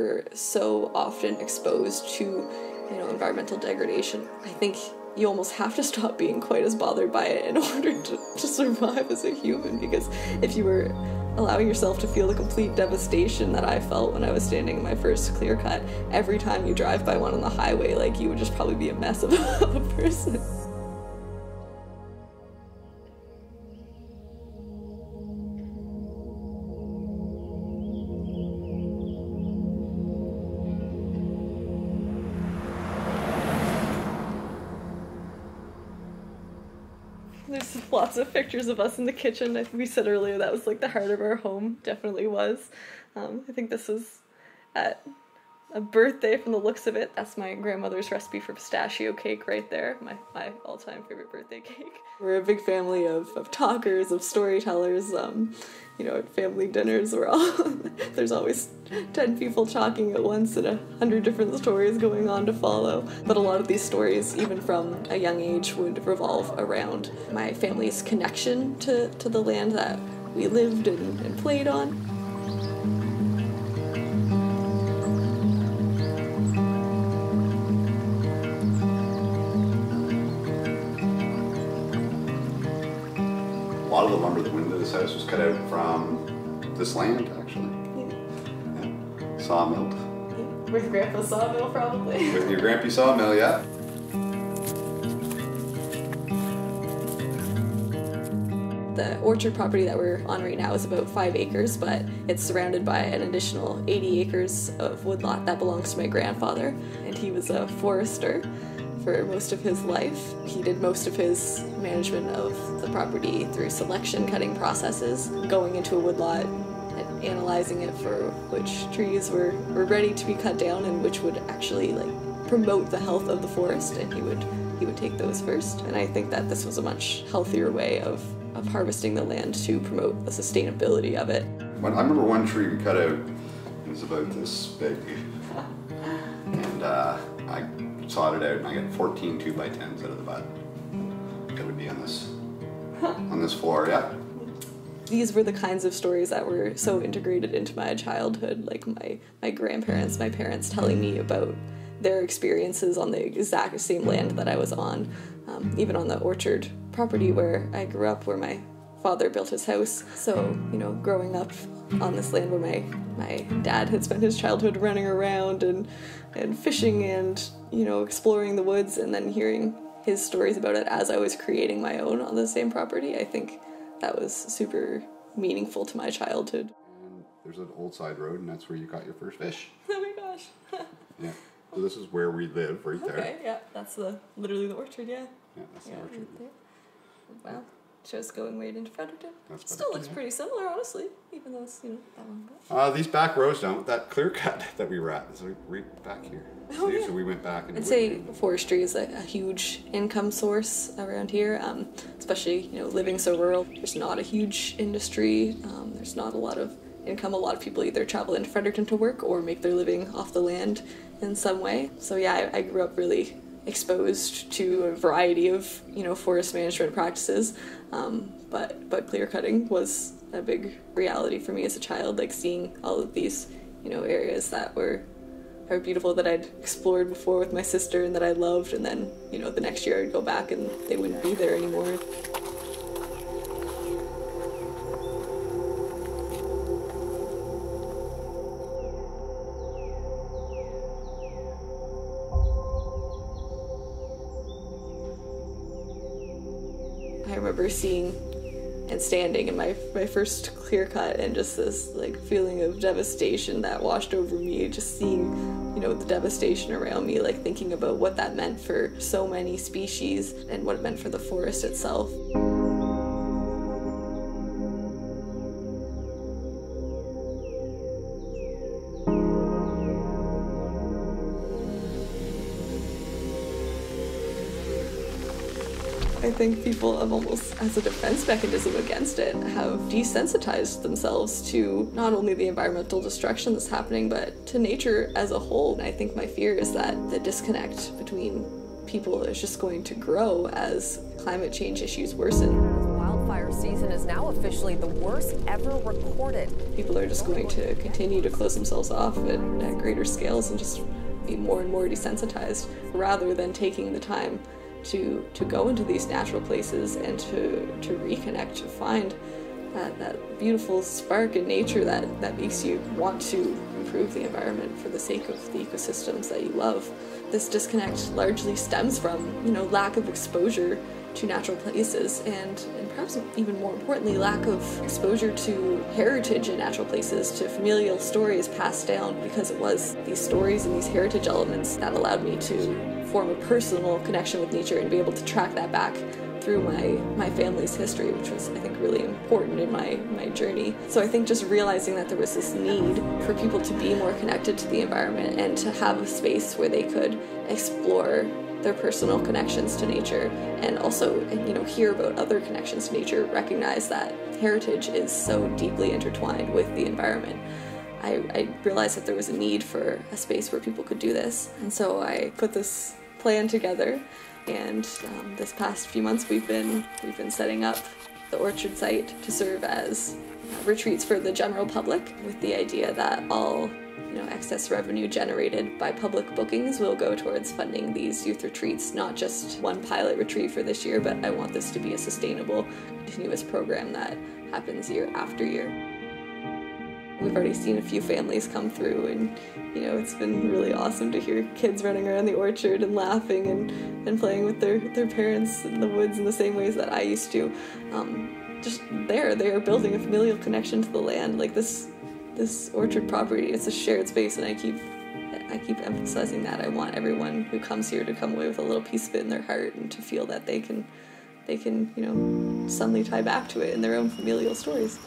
we're so often exposed to, you know, environmental degradation, I think you almost have to stop being quite as bothered by it in order to survive as a human, because if you were allowing yourself to feel the complete devastation that I felt when I was standing in my first clear cut, every time you drive by one on the highway, like, you would just probably be a mess of a person. There's lots of pictures of us in the kitchen. Like we said earlier, that was like the heart of our home, definitely was. I think this was at a birthday from the looks of it. That's my grandmother's recipe for pistachio cake right there, my all-time favorite birthday cake. We're a big family of talkers, of storytellers. You know, at family dinners, we're all, there's always 10 people talking at once and 100 different stories going on to follow. But a lot of these stories, even from a young age, would revolve around my family's connection to the land that we lived and played on. A lot of the lumber that went into this house was cut out from this land, actually. Yeah. Sawmilled. Yeah. With Grandpa's sawmill, probably. With your grandpa's sawmill, yeah. The orchard property that we're on right now is about 5 acres, but it's surrounded by an additional 80 acres of woodlot that belongs to my grandfather, and he was a forester for most of his life. He did most of his management of the property through selection cutting processes, going into a woodlot and analyzing it for which trees were ready to be cut down and which would actually like promote the health of the forest, and he would take those first. And I think that this was a much healthier way of harvesting the land to promote the sustainability of it. I remember one tree we cut out, it was about this big, and I sawed it out and I got 14 2x10s out of the butt. That would be on this floor, yeah. These were the kinds of stories that were so integrated into my childhood, like my grandparents, my parents telling me about their experiences on the exact same land that I was on, even on the orchard property where I grew up, where my father built his house. So, you know, growing up on this land where my dad had spent his childhood running around and fishing and, you know, exploring the woods, and then hearing his stories about it as I was creating my own on the same property, I think that was super meaningful to my childhood. And there's an old side road, and that's where you caught your first fish. Oh my gosh. Yeah. So this is where we live, right there. Okay, yeah, that's literally the orchard, yeah. Yeah, that's the orchard. Right there. Wow. Just going right into Fredericton. That's Still looks pretty similar, honestly, even though it's, you know, that long ago. These back rows don't. That clear cut that we were at is right back here. Oh, yeah. So we went back and I'd say forestry is a huge income source around here, especially, you know, living so rural. There's not a huge industry. There's not a lot of income. A lot of people either travel into Fredericton to work or make their living off the land in some way. So yeah, I grew up really exposed to a variety of, you know, forest management practices, but clear cutting was a big reality for me as a child, like seeing all of these, you know, areas that are beautiful that I'd explored before with my sister and that I loved, and then, you know, the next year I'd go back and they wouldn't be there anymore. I remember seeing and standing in my first clear cut, and just this like feeling of devastation that washed over me, just seeing, you know, the devastation around me, like thinking about what that meant for so many species and what it meant for the forest itself. I think people have almost, as a defense mechanism against it, have desensitized themselves to not only the environmental destruction that's happening, but to nature as a whole. And I think my fear is that the disconnect between people is just going to grow as climate change issues worsen. wildfire season is now officially the worst ever recorded. People are just going to continue to close themselves off at greater scales and just be more and more desensitized, rather than taking the time to go into these natural places and to reconnect, to find that beautiful spark in nature that makes you want to improve the environment for the sake of the ecosystems that you love. This disconnect largely stems from, lack of exposure to natural places, and perhaps even more importantly, lack of exposure to heritage in natural places, to familial stories passed down, because it was these stories and these heritage elements that allowed me to form a personal connection with nature and be able to track that back through my family's history, which was, I think, really important in my journey. So I think just realizing that there was this need for people to be more connected to the environment and to have a space where they could explore their personal connections to nature, and also, hear about other connections to nature, recognize that heritage is so deeply intertwined with the environment. I realized that there was a need for a space where people could do this, and so I put this plan together. And this past few months, we've been setting up the orchard site to serve as retreats for the general public, with the idea that all excess revenue generated by public bookings will go towards funding these youth retreats, not just one pilot retreat for this year, but I want this to be a sustainable, continuous program that happens year after year. We've already seen a few families come through, and it's been really awesome to hear kids running around the orchard and laughing and playing with their parents in the woods in the same ways that I used to. They are building a familial connection to the land. Like this orchard property, it's a shared space, and I keep emphasizing that. I want everyone who comes here to come away with a little piece of it in their heart, and to feel that they can suddenly tie back to it in their own familial stories.